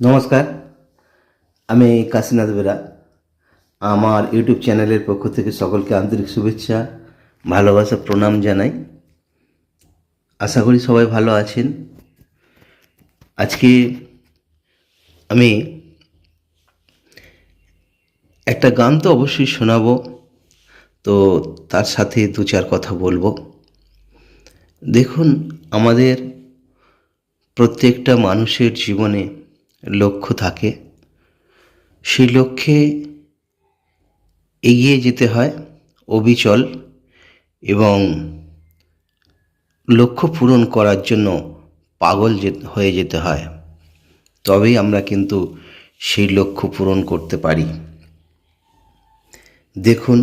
নমস্কার, আমি কাশীনাথ বেরা। আমার ইউটিউব চ্যানেলের পক্ষ থেকে সকলকে আন্তরিক শুভেচ্ছা, ভালোবাসা, প্রণাম জানাই। আশা করি সবাই ভালো আছেন। আজকে আমি একটা গান তো অবশ্যই শোনাবো, তো তার সাথে দু চার কথা বলবো। দেখুন, আমাদের প্রত্যেকটা মানুষের জীবনে লক্ষ্য থাকে। সেই লক্ষ্যে এগিয়ে যেতে হয় অবিচল, এবং লক্ষ্য পূরণ করার জন্য পাগল হয়ে যেতে হয়। তবেই আমরা কিন্তু সেই লক্ষ্য পূরণ করতে পারি। দেখুন,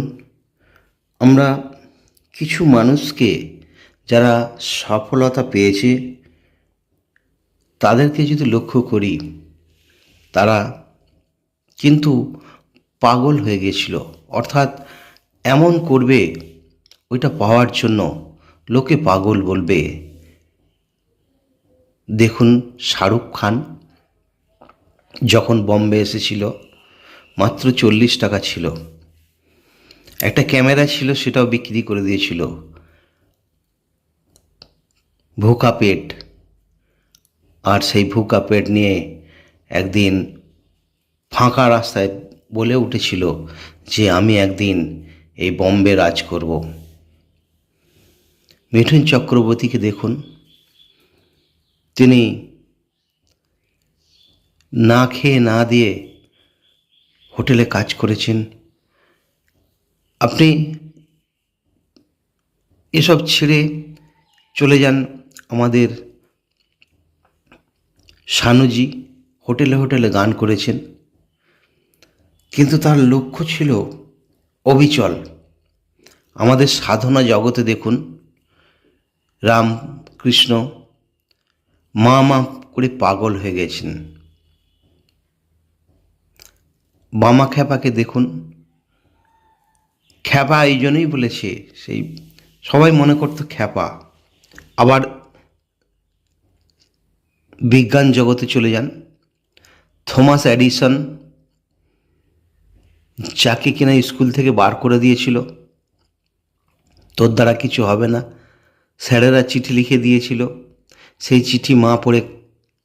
আমরা কিছু মানুষকে, যারা সফলতা পেয়েছে, তাদেরকে যদি লক্ষ্য করি, তারা কিন্তু পাগল হয়ে গেছিল। অর্থাৎ এমন করবে, ওইটা পাওয়ার জন্য লোকে পাগল বলবে। দেখুন, শাহরুখ খান যখন বম্বে এসেছিল, মাত্র 40 টাকা ছিল। একটা ক্যামেরা ছিল, সেটাও বিক্রি করে দিয়েছিল। ভুকা পেট। আর সেই ভুকা পেট নিয়ে একদিন ফাঁকা রাস্তায় বলে উঠেছিল যে আমি একদিন এই বম্বে রাজ করব। মিঠুন চক্রবর্তীকে দেখুন, তিনি না খেয়ে না দিয়ে হোটেলে কাজ করেছেন। আপনি এসব ছেড়ে চলে যান আমাদের শানুজি, হোটেলে হোটেলে গান করেছেন, কিন্তু তার লক্ষ্য ছিল অবিচল। আমাদের সাধনা জগতে দেখুন, রামকৃষ্ণ মা মা করে পাগল হয়ে গেছেন। বামা খ্যাপাকে দেখুন, খ্যাপা এই জন্যই বলেছে, সেই সবাই মনে করতো খ্যাপা। আবার বিজ্ঞান জগতে চলে যান, থমাস এডিসন, যাকে কিনা স্কুল থেকে বার করে দিয়েছিল, তোর দ্বারা কিছু হবে না, স্যারেরা চিঠি লিখে দিয়েছিল। সেই চিঠি মা পড়ে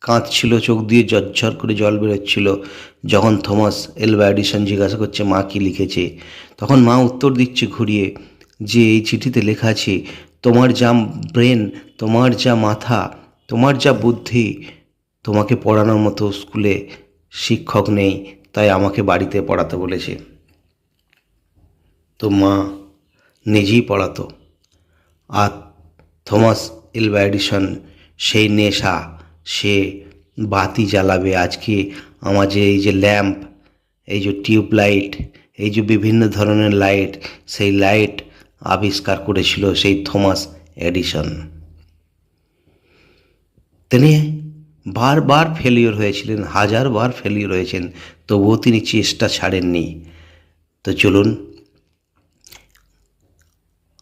কাঁদছিল, চোখ দিয়ে ঝরঝর করে জল বেরোচ্ছিল। যখন থমাস এলভা এডিসন জিজ্ঞাসা করছে মা কি লিখেছে, তখন মা উত্তর দিচ্ছে ঘুরিয়ে যে এই চিঠিতে লেখা আছে, তোমার যা ব্রেন, তোমার যা মাথা, তোমার যা বুদ্ধি, তোমাকে পড়ানোর মতো স্কুলে শিক্ষক নেই, তাই আমাকে বাড়িতে পড়াতে বলেছে। তো মা নিজেই পড়াতো। আর থমাস এলভা এডিসন সেই নেশা, সে বাতি জ্বালাবে। আজকে আমাদের এই যে ল্যাম্প, এই যে টিউব লাইট, এই যে বিভিন্ন ধরনের লাইট, সেই লাইট আবিষ্কার করেছিল সেই থমাস এডিসন। তিনি বারবার ফেলিওর হয়েছিলেন, হাজারবার ফেলিওর হয়েছেন, তবুও তিনি চেষ্টা ছাড়েননি। তো চলুন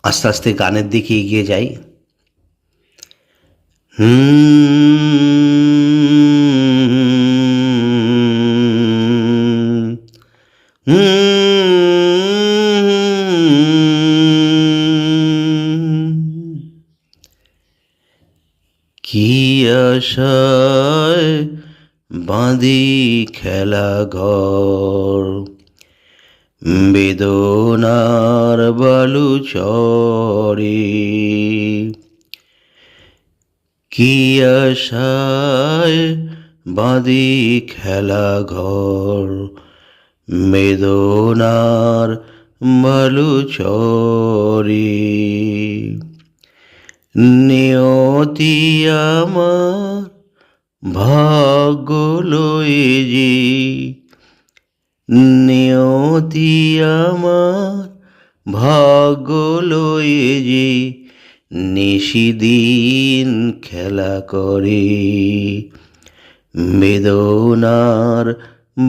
আস্তে আস্তে গানের দিকে এগিয়ে যাই। কি আশায় বাঁধি খেলা ঘর, বেদনার বালু চরে। কি আশায় বাঁধি খেলা ঘর, বেদনার বালু চরে। নিয়তি আমার ভাগ্য লয়ে যে, নিয়তি আমার ভাগ্য লয়ে যে, নিশিদিন খেলা করে। বেদনার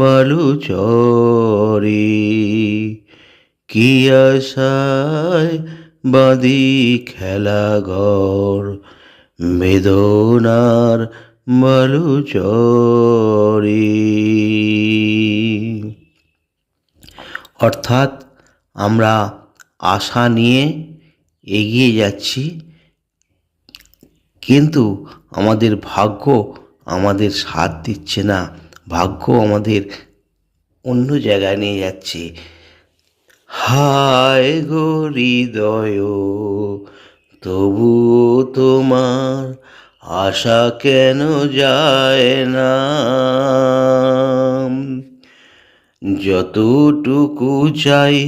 বালু চরে, কি আশায় বাঁধি খেলা ঘর, বেদনার বালু চরে। করে। অর্থাৎ আমরা আশা নিয়ে এগিয়ে যাচ্ছি, কিন্তু আমাদের ভাগ্য আমাদের সাথ দিচ্ছে না, ভাগ্য আমাদের অন্য জায়গায় নিয়ে যাচ্ছে। হায় গো হৃদয়, তবু তোমার আশা কেন যায় না? যতটুকু চাই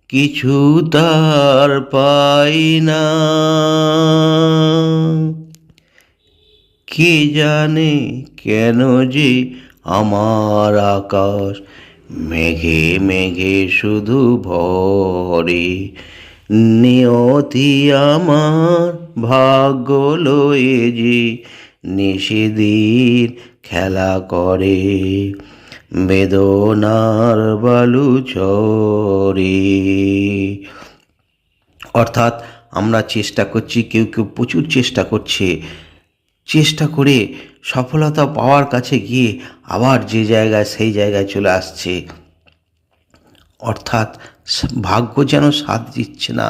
কিছু তার পাই না। কে জানে কেন যে আমার আকাশ মেঘে মেঘে শুধু ভরে। নিয়তি আমার ভাগ্য লয়ে যে নিষেধের খেলা করে, বেদনার বালু চরে। অর্থাৎ আমরা চেষ্টা করছি, কেউ কেউ প্রচুর চেষ্টা করছে, চেষ্টা করে সফলতা পাওয়ার কাছে গিয়ে আবার যে জায়গায় সেই জায়গায় চলে আসছে। অর্থাৎ ভাগ্য যেন সাথ দিচ্ছে না।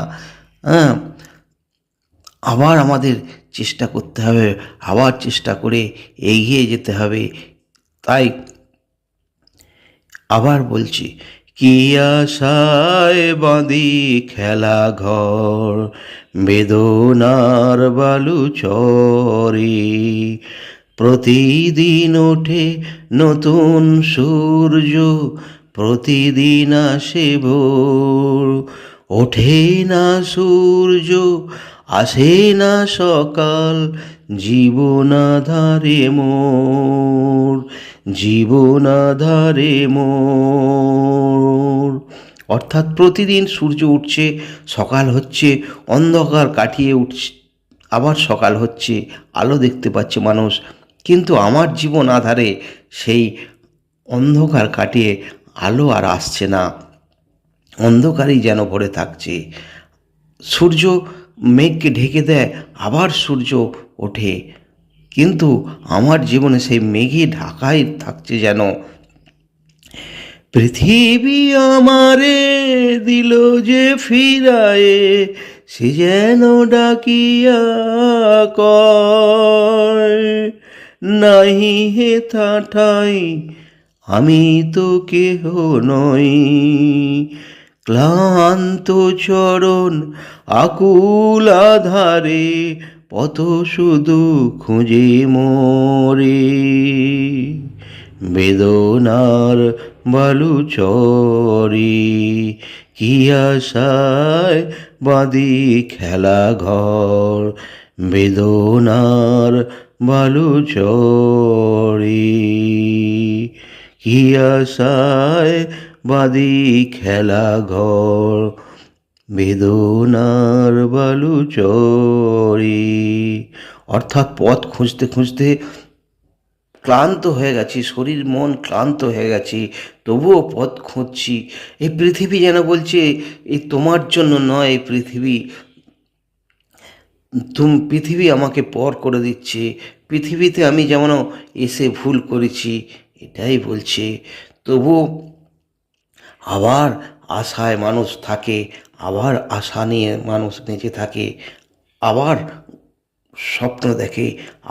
আবার আমাদের চেষ্টা করতে হবে, আবার চেষ্টা করে এগিয়ে যেতে হবে। তাই আবার বলছি, কি আশায় বাঁধি খেলা ঘর, বেদনার বালু চরে। প্রতিদিন ওঠে নতুন সূর্য, প্রতিদিন আসে ভোর। ওঠে না সূর্য, আসে না সকাল, জীবন আঁধারে মোর, জীবন আঁধারে মোর। অর্থাৎ প্রতিদিন সূর্য উঠছে, সকাল হচ্ছে, অন্ধকার কাটিয়ে উঠছে, আবার সকাল হচ্ছে, আলো দেখতে পাচ্ছে মানুষ। কিন্তু আমার জীবন আঁধারে, সেই অন্ধকার কাটিয়ে আলো আর আসছে না, অন্ধকারই যেন ভরে থাকছে। সূর্য মেঘকে ঢেকে দেয়, আবার সূর্য ওঠে, কিন্তু আমার জীবনে সেই মেঘে ঢাকাই থাকছে যেন। পৃথিবী আমারে দিল যে ফিরায়ে, সে যেন ডাকিয়া কয়, নাহি হে ঠাই আমি তো কেহ নই। ক্লান্ত চরণ আকুল আধারে, পথ শুধু খুঁজে মোরে। বেদনার বালু চরে, কি আশায় বাঁধি খেলা ঘর, বেদনার বালু চরে। কি আশায় বাঁধি খেলা ঘর, বেদনার বালু চরে। অর্থাৎ পথ খুঁজতে খুঁজতে ক্লান্ত হয়ে গেছি, শরীর মন ক্লান্ত হয়ে গেছি, তবুও পথ খুঁজছি। এই পৃথিবী যেন বলছে, এই তোমার জন্য নয়, এই পৃথিবী আমাকে পর করে দিচ্ছে। পৃথিবীতে আমি যেমন এসে ভুল করেছি, এটাই বলছে। তবু আবার আশায় মানুষ থাকে, আবার আশা নিয়ে মানুষ বেঁচে থাকে, আবার স্বপ্ন দেখে,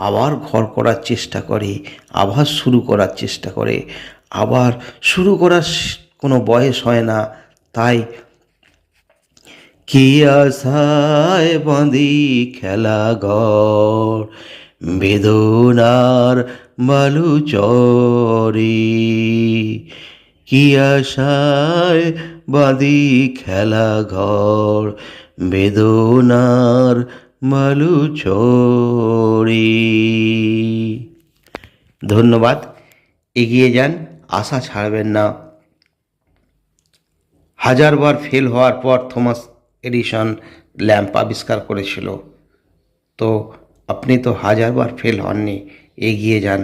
আবার ঘর করার চেষ্টা করে, আবার শুরু করার চেষ্টা করে। আবার শুরু করার কোনো বয়স হয় না। তাই কি আশায় বাঁধি খেলা ঘর, বেদনার বালু চরে। কি আশায় বাঁধি খেলা ঘর, বেদনার বালু চরে। ধন্যবাদ। এগিয়ে যান, আশা ছাড়বেন না। হাজারবার ফেল হওয়ার পর থমাস এডিসন ল্যাম্প আবিষ্কার করেছিল। তো আপনি তো হাজারবার ফেল হননি, এগিয়ে যান,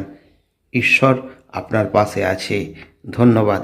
ঈশ্বর আপনার পাশে আছে। ধন্যবাদ।